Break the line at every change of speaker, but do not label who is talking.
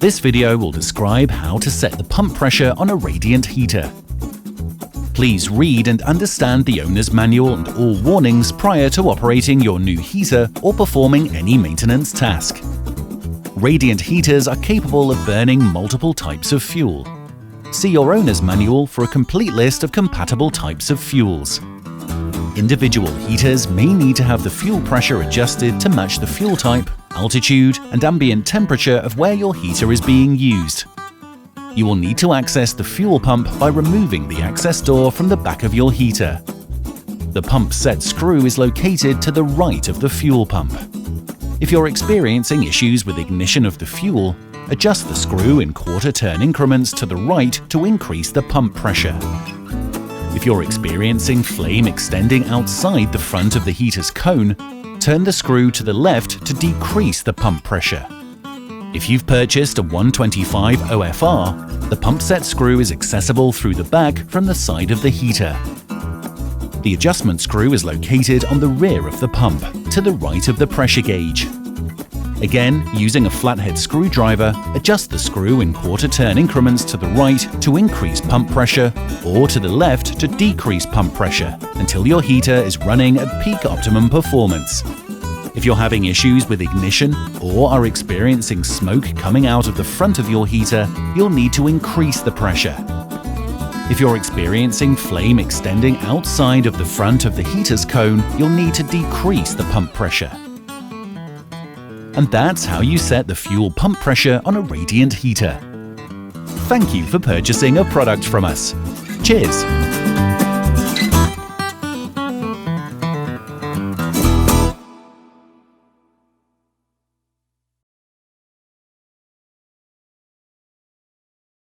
This video will describe how to set the pump pressure on a radiant heater. Please read and understand the owner's manual and all warnings prior to operating your new heater or performing any maintenance task. Radiant heaters are capable of burning multiple types of fuel. See your owner's manual for a complete list of compatible types of fuels. Individual heaters may need to have the fuel pressure adjusted to match the fuel type, altitude, and ambient temperature of where your heater is being used. You will need to access the fuel pump by removing the access door from the back of your heater. The pump set screw is located to the right of the fuel pump. If you're experiencing issues with ignition of the fuel, adjust the screw in quarter-turn increments to the right to increase the pump pressure. If you're experiencing flame extending outside the front of the heater's cone, turn the screw to the left to decrease the pump pressure. If you've purchased a 125 OFR, the pump set screw is accessible through the back from the side of the heater. The adjustment screw is located on the rear of the pump, to the right of the pressure gauge. Again, using a flathead screwdriver, adjust the screw in quarter-turn increments to the right to increase pump pressure or to the left to decrease pump pressure until your heater is running at peak optimum performance. If you're having issues with ignition or are experiencing smoke coming out of the front of your heater, you'll need to increase the pressure. If you're experiencing flame extending outside of the front of the heater's cone, you'll need to decrease the pump pressure. And that's how you set the fuel pump pressure on a radiant heater. Thank you for purchasing a product from us. Cheers!